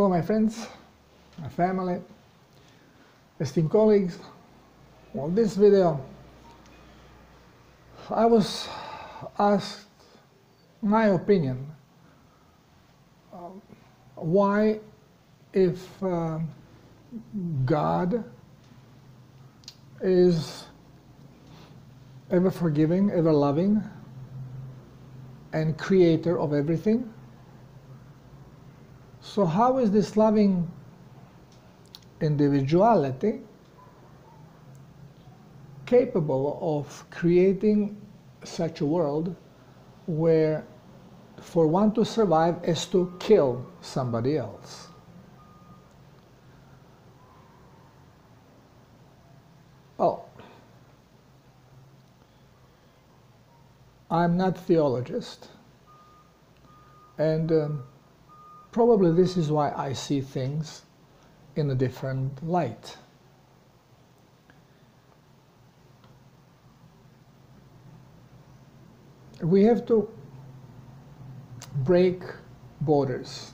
Hello my friends, my family, esteemed colleagues. On this video I was asked my opinion why, if God is ever forgiving, ever loving, and creator of everything, so how is this loving individuality capable of creating such a world where for one to survive is to kill somebody else? Well, I'm not a theologist, and probably this is why I see things in a different light. We have to break borders.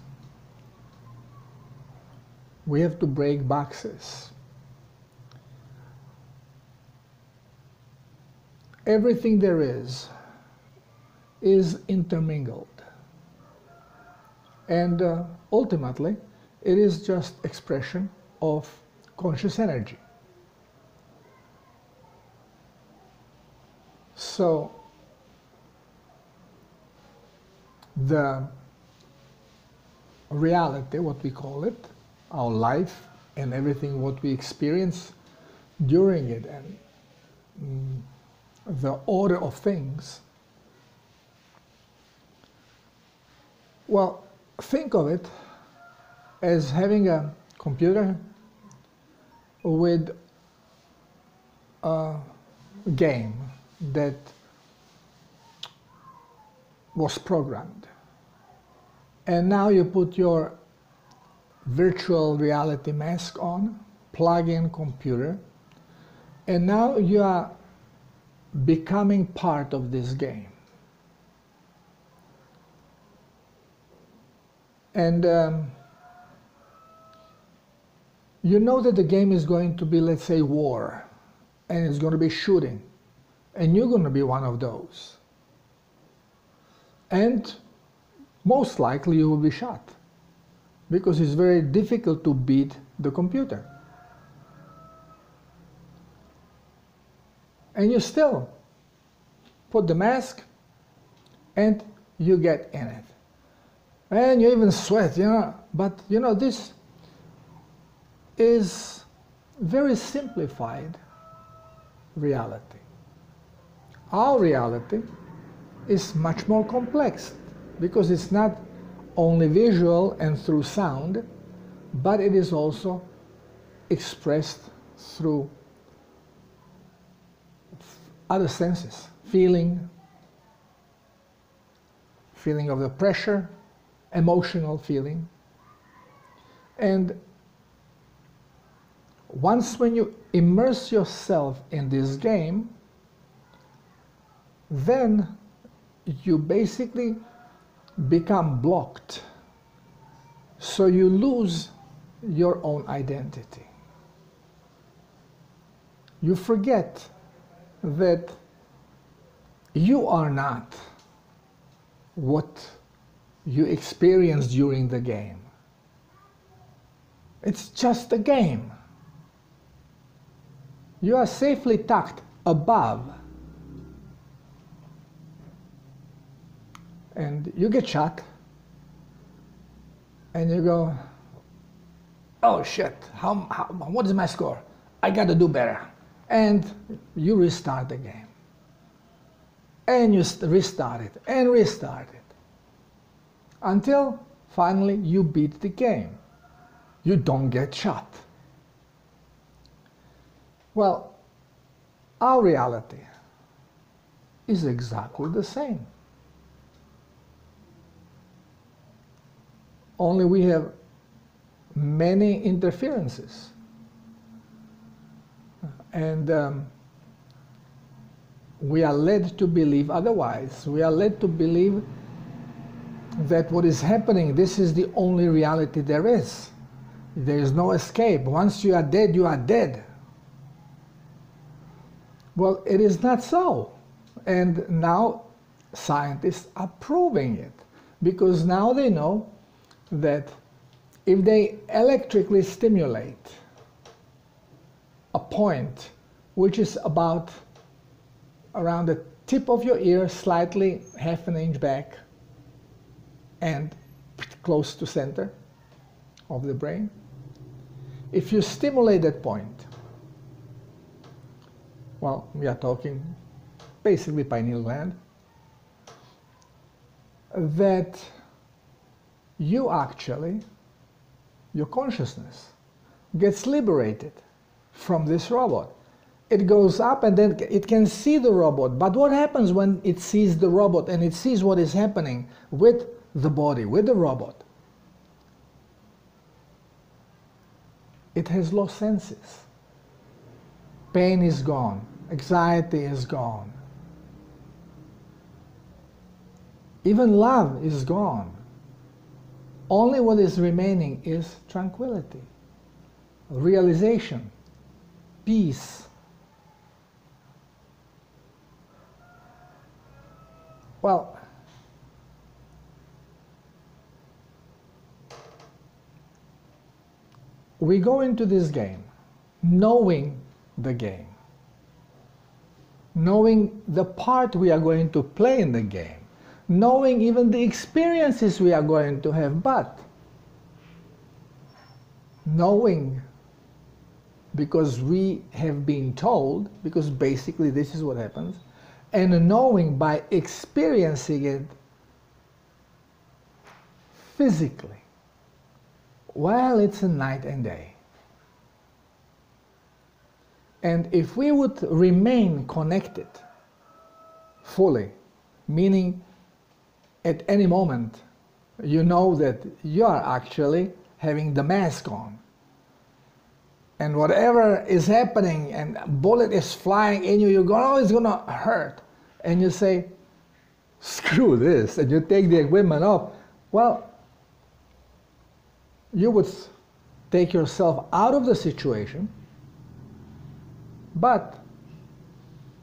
We have to break boxes. Everything there is intermingled. And ultimately, it is just expression of conscious energy. So, the reality, what we call it, our life and everything what we experience during it, and the order of things, well, think of it as having a computer with a game that was programmed. And now you put your virtual reality mask on, plug in computer, and now you are becoming part of this game. And you know that the game is going to be, let's say, war, and it's going to be shooting, and you're going to be one of those. And most likely you will be shot, because it's very difficult to beat the computer. And you still put the mask and you get in it. And you even sweat, but this is very simplified reality. Our reality is much more complex, because it's not only visual and through sound, but it is also expressed through other senses, feeling of the pressure, emotional feeling. And once when you immerse yourself in this game, then you basically become blocked. So you lose your own identity. You forget that you are not what you experience during the game. It's just a game. You are safely tucked above, and you get shot, and you go, oh shit, what is my score? I got to do better. And you restart the game. And you restart it, and restart it. Until finally you beat the game. You don't get shot. Well, our reality is exactly the same. Only we have many interferences. And we are led to believe otherwise. We are led to believe that what is happening, this is the only reality there is. There is no escape. Once you are dead, you are dead. Well, it is not so. And now scientists are proving it, because now they know that if they electrically stimulate a point which is about around the tip of your ear, slightly half an inch back and close to center of the brain, if you stimulate that point, well, we are talking basically pineal gland, that you actually, your consciousness gets liberated from this robot. It goes up and then it can see the robot. But what happens when it sees the robot and it sees what is happening with the body, with the robot? It has lost senses. Pain is gone. Anxiety is gone. Even love is gone. Only what is remaining is tranquility, realization, peace. Well, we go into this game knowing the game, knowing the part we are going to play in the game, knowing even the experiences we are going to have, but knowing because we have been told, because basically this is what happens, and knowing by experiencing it physically. Well, it's a night and day. And if we would remain connected fully, meaning at any moment you know that you are actually having the mask on, and whatever is happening and a bullet is flying in you, you go, oh, it's gonna hurt. And you say, screw this, and you take the equipment off. Well, you would take yourself out of the situation, but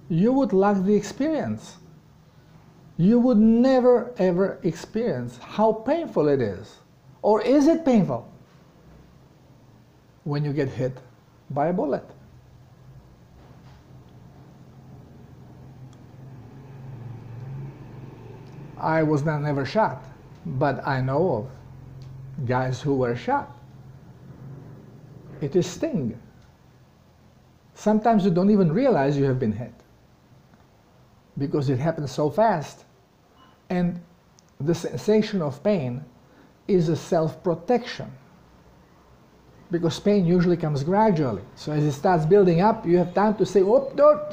you would lack the experience. You would never ever experience how painful it is. Or is it painful when you get hit by a bullet? I was never shot, but I know of guys who were shot. It is sting. Sometimes you don't even realize you have been hit because it happens so fast. And the sensation of pain is a self-protection, because pain usually comes gradually. So as it starts building up, you have time to say, whoop, no,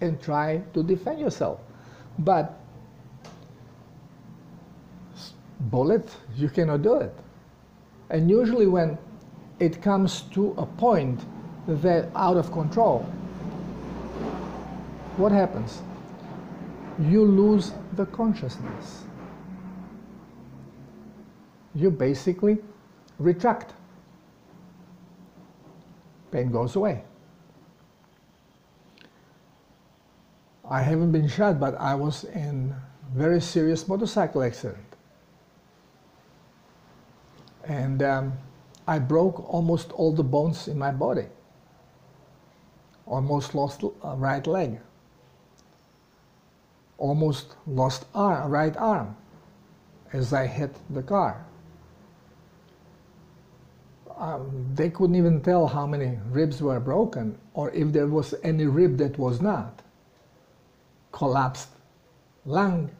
and try to defend yourself. But bullet, you cannot do it. And usually when it comes to a point that out of control, what happens? You lose the consciousness. You basically retract. Pain goes away. I haven't been shot, but I was in a very serious motorcycle accident. And I broke almost all the bones in my body. Almost lost a right leg. Almost lost right arm as I hit the car. They couldn't even tell how many ribs were broken or if there was any rib that was not. Collapsed lung,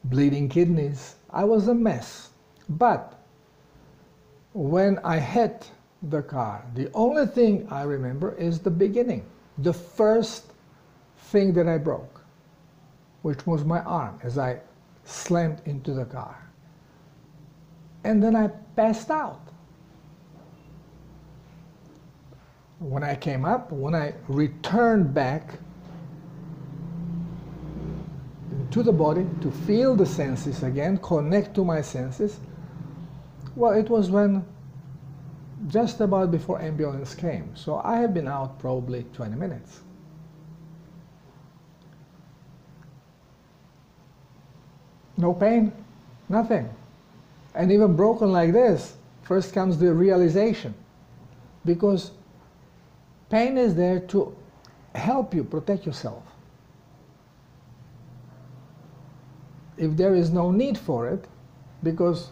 bleeding kidneys. I was a mess. But when I hit the car, the only thing I remember is the beginning. The first thing that I broke, which was my arm as I slammed into the car. And then I passed out. When I came up, when I returned back to the body, to feel the senses again, connect to my senses. Well, it was when just about before ambulance came. So I have been out probably 20 minutes. No pain, nothing. And even broken like this, first comes the realization. Because pain is there to help you protect yourself. If there is no need for it, because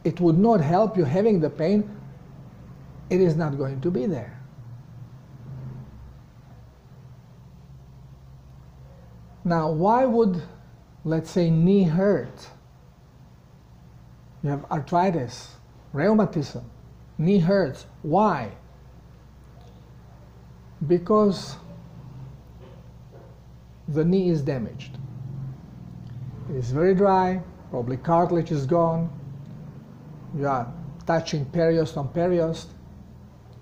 it would not help you having the pain, it is not going to be there. Now, why would, let's say, knee hurt? You have arthritis, rheumatism, knee hurts. Why? Because the knee is damaged. It is very dry, probably cartilage is gone. You are touching periost on periost,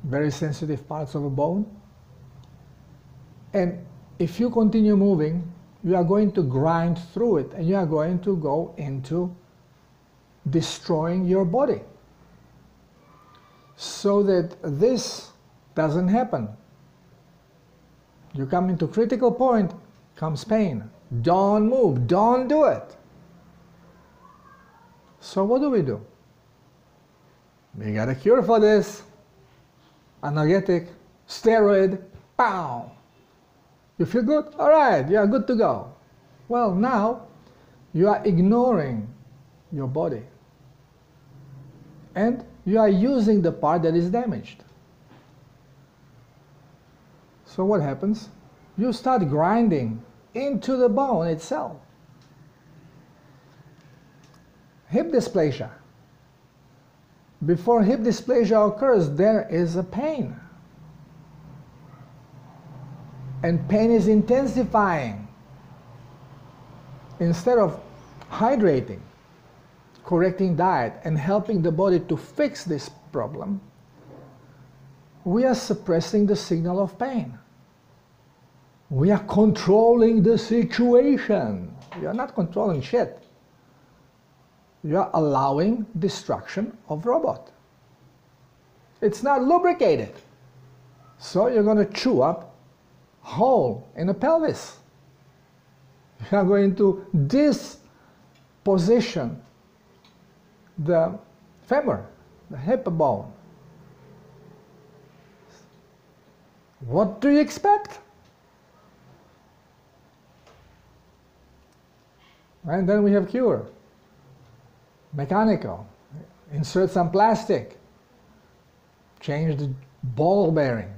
very sensitive parts of a bone. And if you continue moving, you are going to grind through it, and you are going to go into destroying your body. So that this doesn't happen. You come into critical point, comes pain. Don't move, don't do it. So what do? We got a cure for this. Analgesic, steroid, pow. You feel good? All right, you are good to go. Well, now you are ignoring your body. And you are using the part that is damaged. So what happens? You start grinding into the bone itself. Hip dysplasia. Before hip dysplasia occurs, there is a pain. And pain is intensifying. Instead of hydrating, correcting diet, and helping the body to fix this problem, we are suppressing the signal of pain. We are controlling the situation. You are not controlling shit. You are allowing destruction of robot. It's not lubricated. So you're going to chew up hole in the pelvis. You are going to disposition the femur, the hip bone. What do you expect? And then we have cure. Mechanical. Insert some plastic. Change the ball bearing.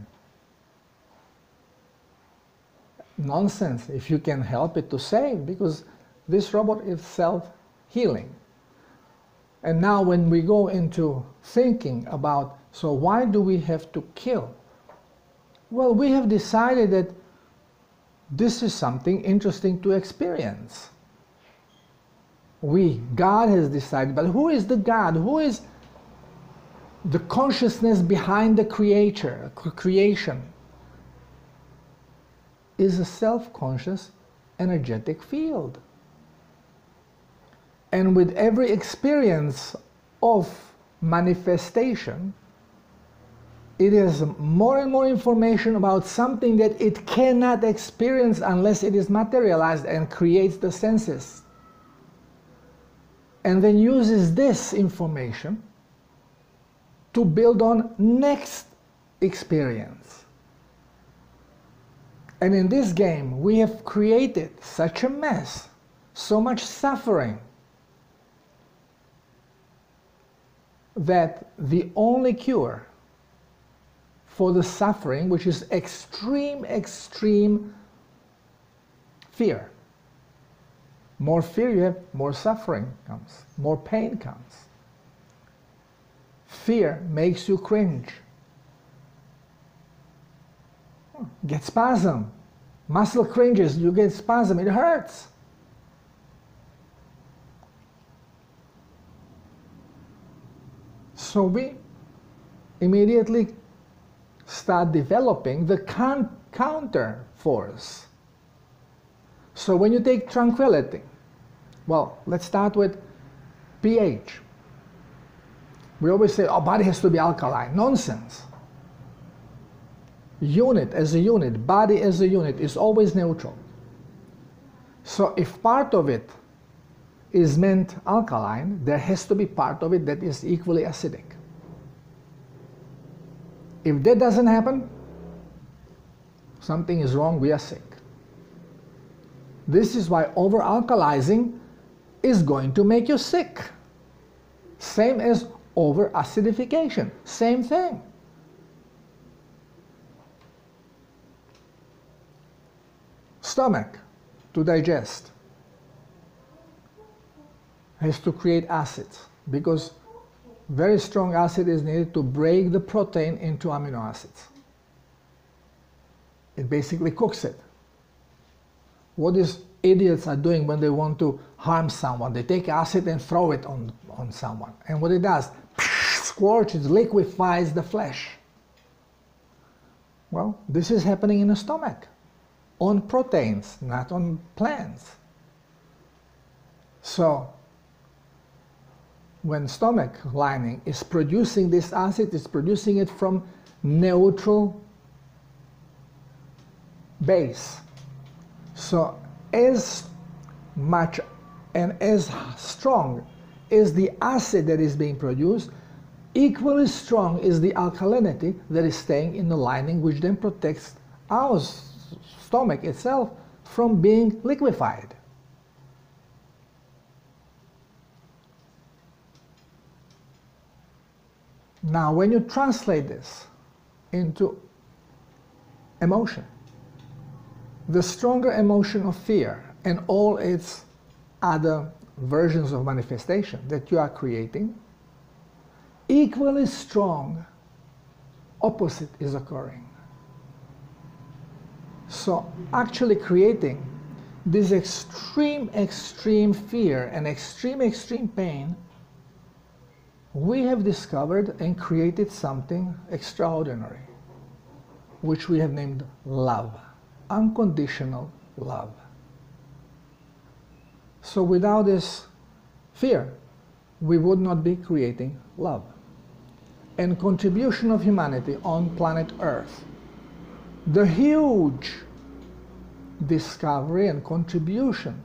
Nonsense if you can help it to save, because this robot is self-healing. And now when we go into thinking about, so why do we have to kill? Well, we have decided that this is something interesting to experience. God has decided, but who is the God? Who is the consciousness behind the creation? Is a self-conscious energetic field. And with every experience of manifestation, it is more and more information about something that it cannot experience unless it is materialized and creates the senses. And then uses this information to build on next experience. And in this game, we have created such a mess, so much suffering, that the only cure for the suffering, which is extreme fear. More fear you have, more suffering comes, more pain comes. Fear makes you cringe. Get spasm. Muscle cringes, you get spasm, it hurts. So we immediately start developing the counter force. So when you take tranquility, well, let's start with pH. We always say, oh, body has to be alkaline. Nonsense. Unit as a unit, body as a unit is always neutral. So if part of it is meant alkaline, there has to be part of it that is equally acidic. If that doesn't happen, something is wrong, we are sick. This is why over-alkalizing is going to make you sick. Same as over-acidification, same thing. Stomach, to digest, has to create acids because very strong acid is needed to break the protein into amino acids. It basically cooks it. What these idiots are doing when they want to harm someone, they take acid and throw it on someone. And what it does, scorches, liquefies the flesh. Well, this is happening in the stomach, on proteins, not on plants. So, when stomach lining is producing this acid, it's producing it from neutral base. So as much and as strong is the acid that is being produced, equally strong is the alkalinity that is staying in the lining, which then protects our stomach itself from being liquefied. Now, when you translate this into emotion, the stronger emotion of fear and all its other versions of manifestation that you are creating, equally strong opposite is occurring. So actually creating this extreme fear and extreme pain, we have discovered and created something extraordinary, which we have named love, unconditional love. So without this fear, we would not be creating love. And contribution of humanity on planet Earth, the huge discovery and contribution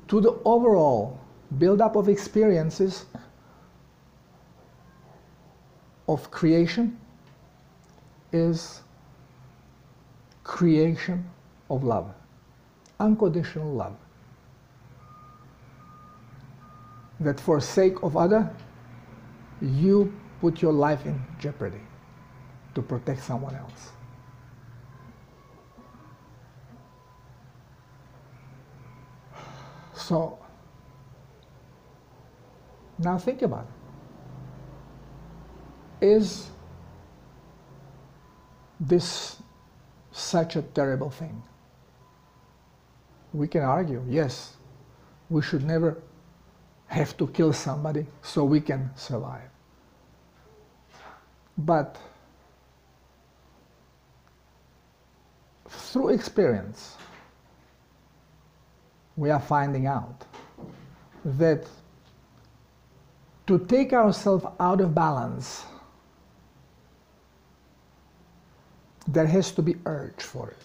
to the overall build-up of experiences of creation is creation of love, unconditional love. That for sake of other, you put your life in jeopardy to protect someone else. So, now think about it. Is this such a terrible thing? We can argue, yes, we should never have to kill somebody so we can survive. But through experience, we are finding out that to take ourselves out of balance, there has to be urge for it.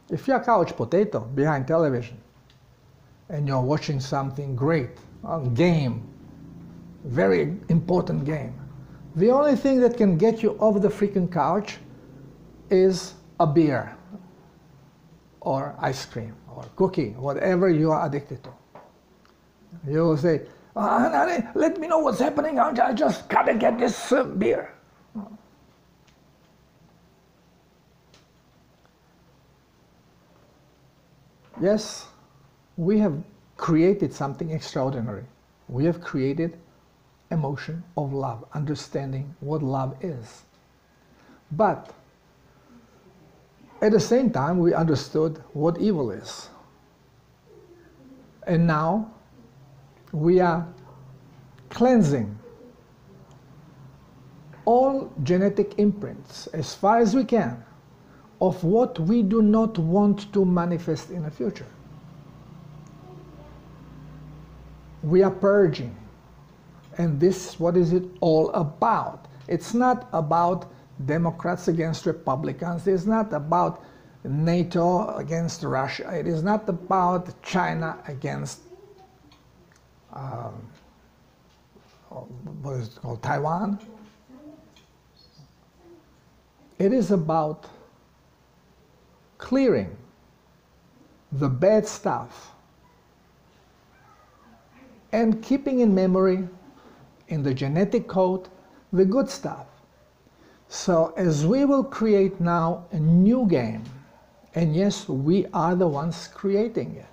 If you're a couch potato behind television and you're watching something great, a game, very important game, the only thing that can get you off the freaking couch is a beer or ice cream or cookie, whatever you are addicted to. You will say, honey, let me know what's happening, I just gotta get this beer. Yes, we have created something extraordinary. We have created emotion of love, understanding what love is. But at the same time, we understood what evil is. And now we are cleansing all genetic imprints as far as we can of what we do not want to manifest in the future. We are purging. And this, what is it all about? It's not about Democrats against Republicans. It's not about NATO against Russia. It is not about China against what is it called, Taiwan. It is about clearing the bad stuff and keeping in memory, in the genetic code, the good stuff. So as we will create now a new game, and yes, we are the ones creating it,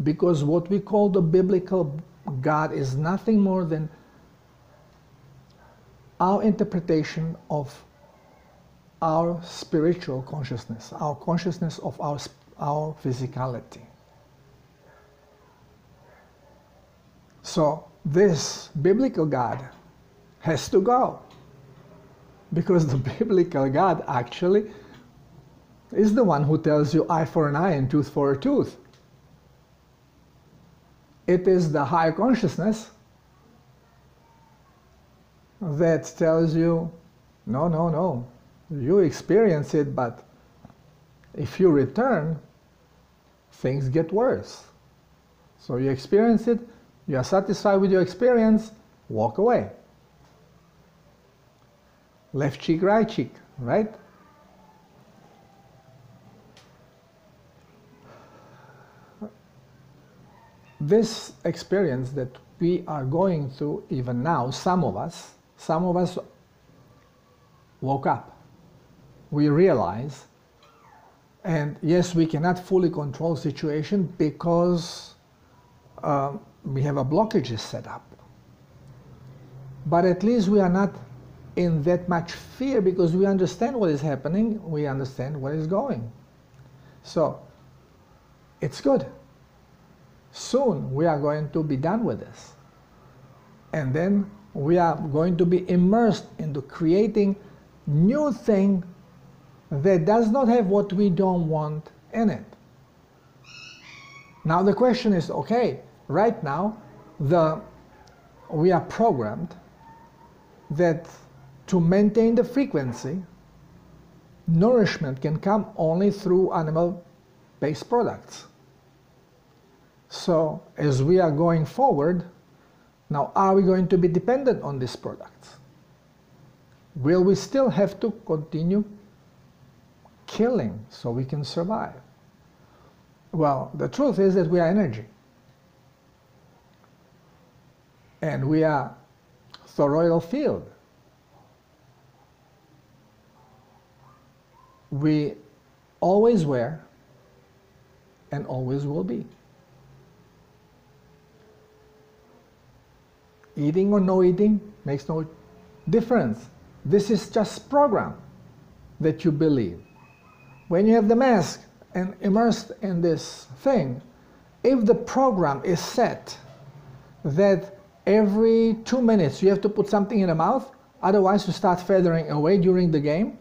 because what we call the biblical God is nothing more than our interpretation of our spiritual consciousness, our consciousness of our physicality. So this biblical God has to go, because the biblical God actually is the one who tells you eye for an eye and tooth for a tooth. It is the higher consciousness that tells you, no, no, no, you experience it, but if you return, things get worse. So you experience it, you are satisfied with your experience, walk away. Left cheek, right cheek, right? This experience that we are going through even now, some of us woke up. We realize, and yes, we cannot fully control situation because we have a blockages set up. But at least we are not in that much fear because we understand what is happening, we understand where it's going. So it's good. Soon we are going to be done with this. And then we are going to be immersed into creating new thing that does not have what we don't want in it. Now the question is, okay, right now we are programmed that to maintain the frequency, nourishment can come only through animal-based products. So as we are going forward, now are we going to be dependent on these products? Will we still have to continue killing so we can survive? Well, the truth is that we are energy. And we are toroidal field. We always were and always will be. Eating or no eating makes no difference. This is just program that you believe. When you have the mask and immersed in this thing, if the program is set that every 2 minutes you have to put something in the mouth, otherwise you start feathering away during the game,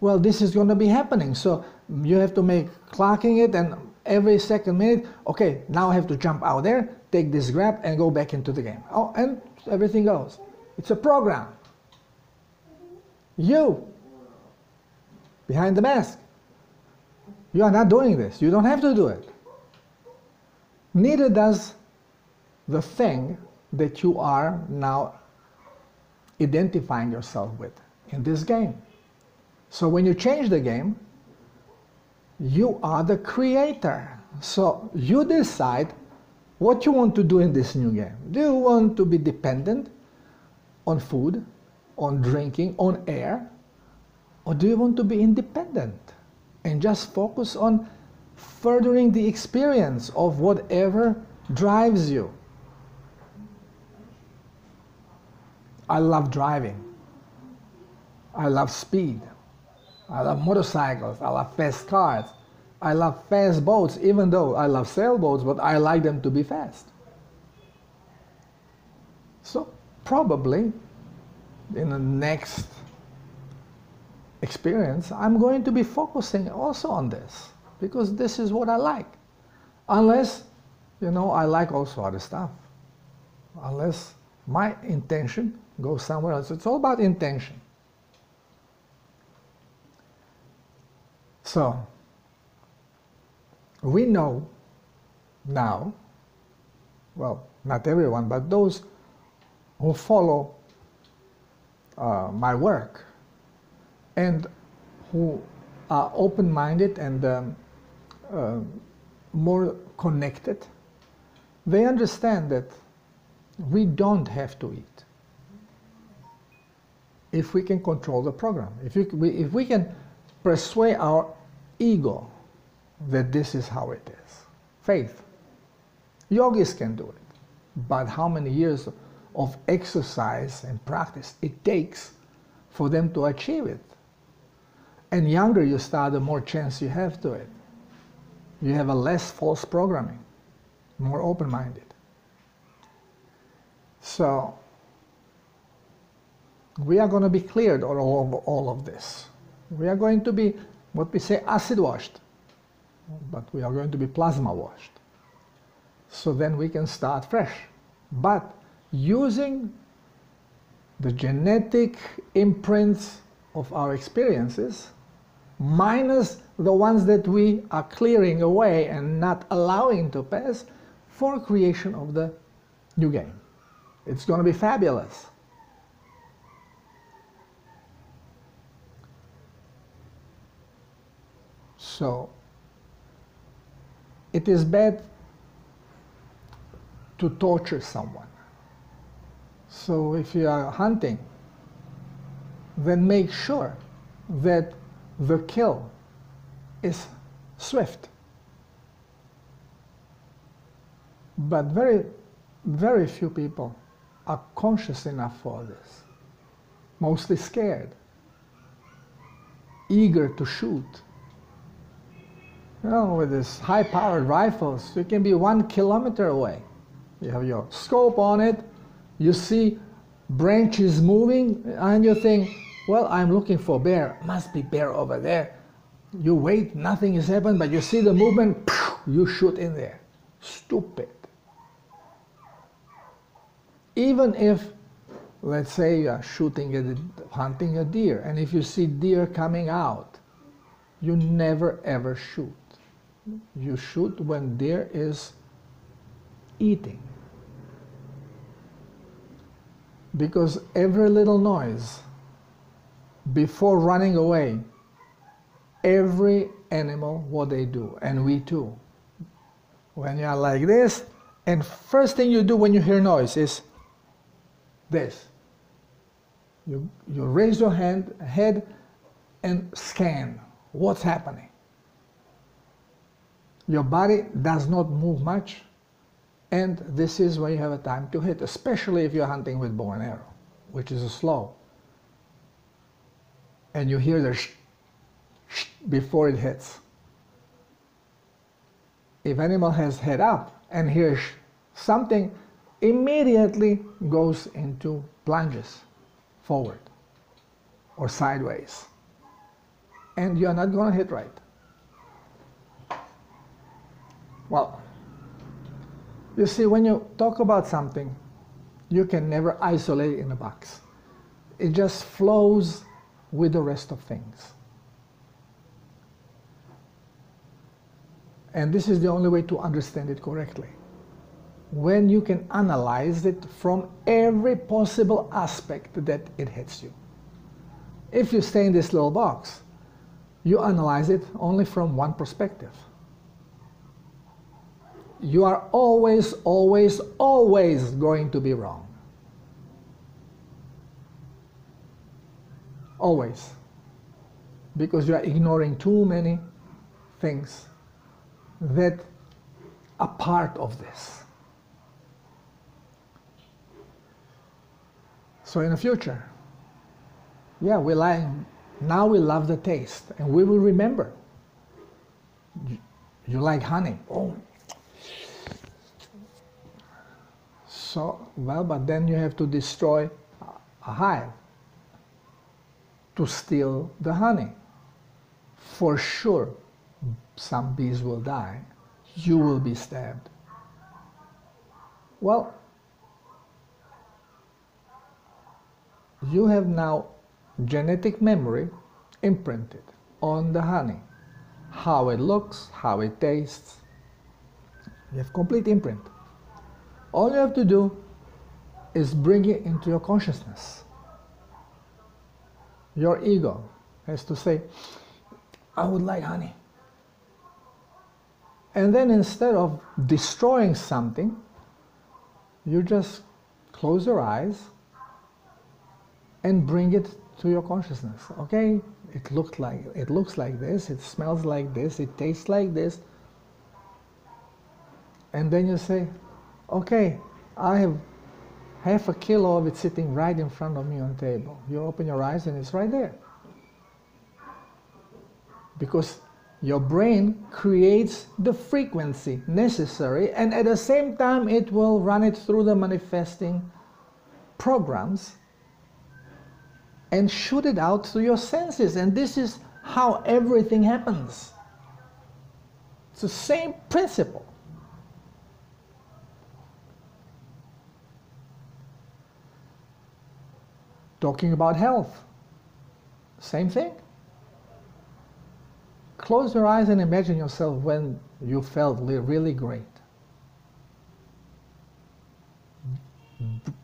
well, this is going to be happening. So you have to make clocking it, and every second minute, okay, now I have to jump out there, take this grab, and go back into the game. Oh, and everything goes. It's a program. You, behind the mask, you are not doing this. You don't have to do it. Neither does the thing that you are now identifying yourself with in this game. So when you change the game, you are the creator. So you decide what you want to do in this new game. Do you want to be dependent on food, on drinking, on air? Or do you want to be independent and just focus on furthering the experience of whatever drives you? I love driving. I love speed. I love motorcycles. I love fast cars. I love fast boats, even though I love sailboats, but I like them to be fast. So probably in the next experience, I'm going to be focusing also on this because this is what I like. Unless, I like also other stuff. Unless my intention goes somewhere else. It's all about intention. So, we know now, well, not everyone, but those who follow my work and who are open-minded and more connected, they understand that we don't have to eat if we can control the program. If we can persuade our ego that this is how it is. Faith. Yogis can do it. But how many years of exercise and practice it takes for them to achieve it? And younger you start, the more chance you have to it. You have a less false programming, more open-minded. So we are going to be cleared of all of this. We are going to be, what we say, acid washed, but we are going to be plasma washed. So then we can start fresh. But using the genetic imprints of our experiences, minus the ones that we are clearing away and not allowing to pass, for creation of the new game. It's going to be fabulous. So, it is bad to torture someone. So if you are hunting, then make sure that the kill is swift. But very, very few people are conscious enough for this. Mostly scared, eager to shoot. With these high-powered rifles, you can be 1 kilometer away. You have your scope on it, you see branches moving, and you think, well, I'm looking for bear. Must be bear over there. You wait, nothing has happened, but you see the movement, you shoot in there. Stupid. Even if, let's say, you are hunting a deer, and if you see deer coming out, you never ever shoot. You shoot when deer is eating. Because every little noise, before running away, every animal, what they do, and we too. When you are like this, and first thing you do when you hear noise is this. You raise your head and scan what's happening. Your body does not move much, and this is when you have a time to hit, especially if you're hunting with bow and arrow, which is slow. And you hear the sh before it hits. If animal has head up and hears something, immediately goes into plunges forward or sideways. And you're not going to hit right. Well, you see, when you talk about something, you can never isolate it in a box. It just flows with the rest of things. And this is the only way to understand it correctly. When you can analyze it from every possible aspect that it hits you. If you stay in this little box, you analyze it only from one perspective. You are always, always, always going to be wrong. Always. Because you are ignoring too many things that are part of this. So in the future, yeah, now we love the taste, and we will remember. You like honey. Oh. So, well, but then you have to destroy a hive. to steal the honey. For sure, some bees will die. You will be stabbed. Well, you have now genetic memory imprinted on the honey. How it looks, how it tastes. You have complete imprint. All you have to do is bring it into your consciousness. Your ego has to say, I would like honey. And then instead of destroying something, you just close your eyes and bring it to your consciousness. Okay, it looks like this, it smells like this, it tastes like this. And then you say, okay, I have half a kilo of it sitting right in front of me on the table. You open your eyes and it's right there. Because your brain creates the frequency necessary, and at the same time it will run it through the manifesting programs and shoot it out through your senses. And this is how everything happens. It's the same principle. Talking about health, same thing. Close your eyes and imagine yourself when you felt really great.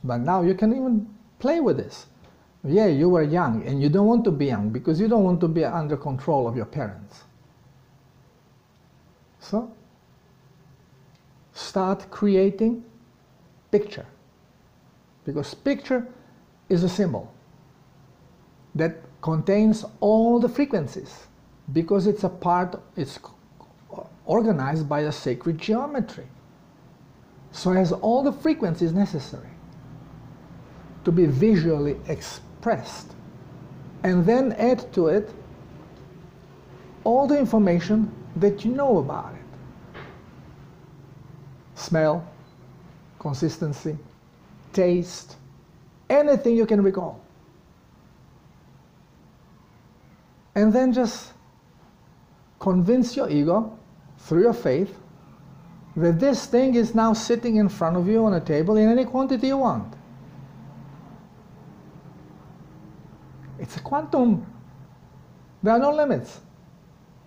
But now you can even play with this. Yeah, you were young and you don't want to be young because you don't want to be under control of your parents. So, start creating picture. Because picture is a symbol that contains all the frequencies, because it's organized by a sacred geometry. So it has all the frequencies necessary to be visually expressed. And then add to it all the information that you know about it. Smell, consistency, taste, anything you can recall. And then just convince your ego through your faith that this thing is now sitting in front of you on a table in any quantity you want. It's a quantum. There are no limits.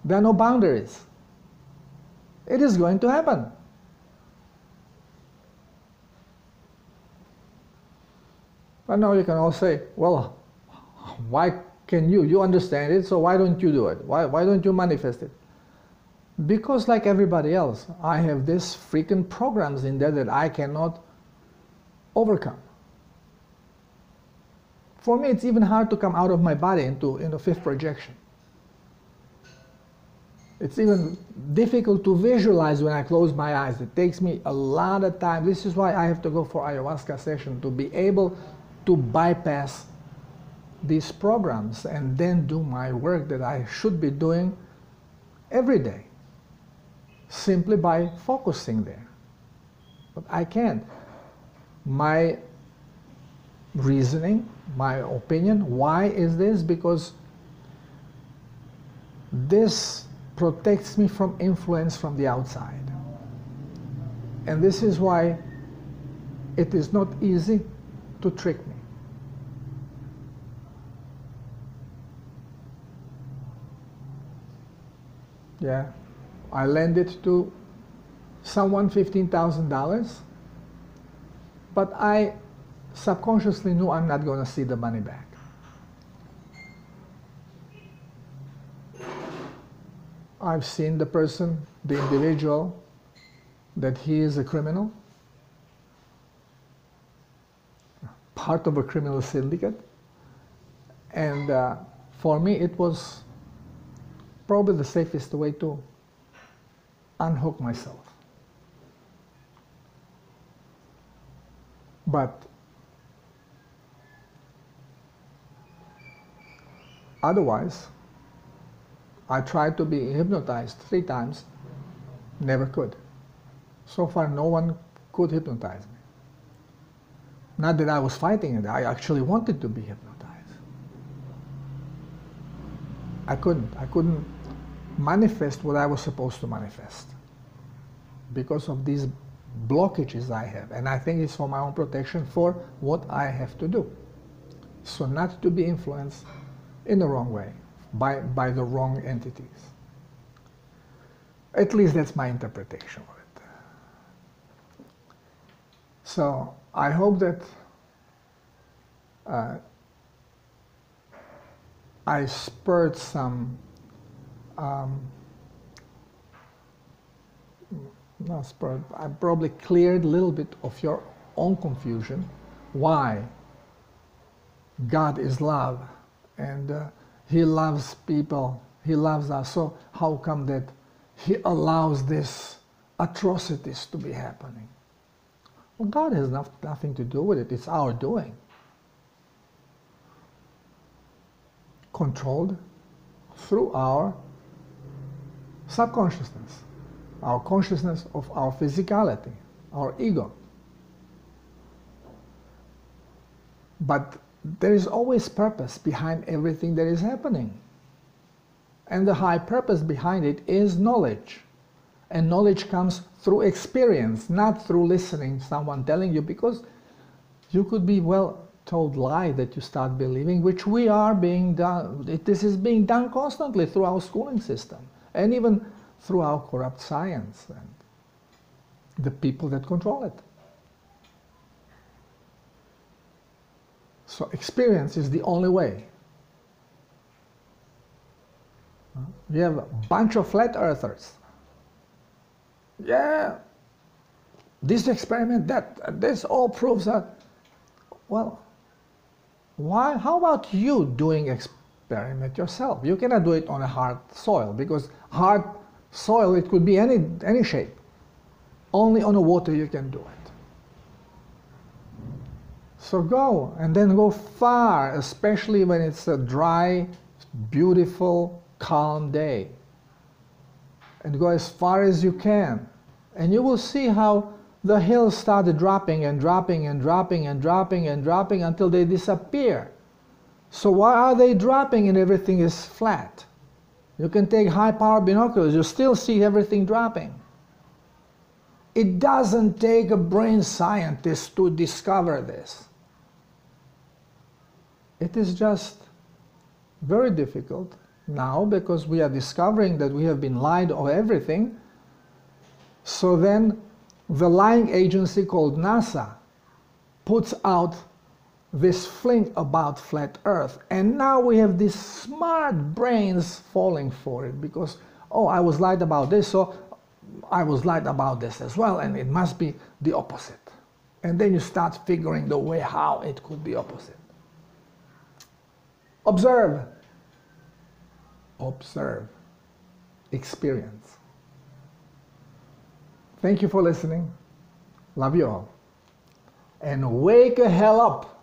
There are no boundaries. It is going to happen. But now you can all say, well, why can you? You understand it, so why don't you do it? Why don't you manifest it? Because like everybody else, I have these freaking programs in there that I cannot overcome. For me, it's even hard to come out of my body into fifth projection. It's even difficult to visualize when I close my eyes. It takes me a lot of time. This is why I have to go for ayahuasca session, to be able to bypass these programs and then do my work that I should be doing every day, simply by focusing there. But I can't. My reasoning, my opinion, why is this? Because this protects me from influence from the outside. And this is why it is not easy to trick me. Yeah, I lended to someone $15,000, but I subconsciously knew I'm not going to see the money back. I've seen the person, the individual, that he is a criminal, part of a criminal syndicate, and for me it was probably the safest way to unhook myself. But otherwise, I tried to be hypnotized 3 times, never could. So far, no one could hypnotize me. Not that I was fighting it, I actually wanted to be hypnotized. I couldn't manifest what I was supposed to manifest because of these blockages I have. And I think it's for my own protection, for what I have to do. So not to be influenced in the wrong way by the wrong entities. At least that's my interpretation of it. So I hope that I spurred some, not spurred, I probably cleared a little bit of your own confusion, why God is love, and He loves people, He loves us, so how come that He allows these atrocities to be happening? Well, God has nothing to do with it, it's our doing. Controlled through our subconsciousness, our consciousness of our physicality, our ego. But there is always purpose behind everything that is happening. And the high purpose behind it is knowledge. And knowledge comes through experience, not through listening to someone telling you, because you could be well told lie that you start believing, which we are being done. This is being done constantly through our schooling system, and even through our corrupt science and the people that control it. So experience is the only way. You have a bunch of flat earthers. Yeah, this experiment, this all proves that. Well, why? How about you doing experiment yourself? You cannot do it on a hard soil, because hard soil, it could be any shape. Only on the water you can do it. So go, and then go far, especially when it's a dry, beautiful, calm day. And go as far as you can. And you will see how the hills started dropping and dropping and dropping and dropping and dropping until they disappear. So why are they dropping and everything is flat? You can take high power binoculars, you still see everything dropping. It doesn't take a brain scientist to discover this. It is just very difficult now, because we are discovering that we have been lied of everything. So then the lying agency called NASA puts out this fling about flat Earth, and now we have these smart brains falling for it, because, oh, I was lied about this, so I was lied about this as well, and it must be the opposite. And then you start figuring the way how it could be opposite. Observe. Observe. Experience. Thank you for listening. Love you all. And wake the hell up.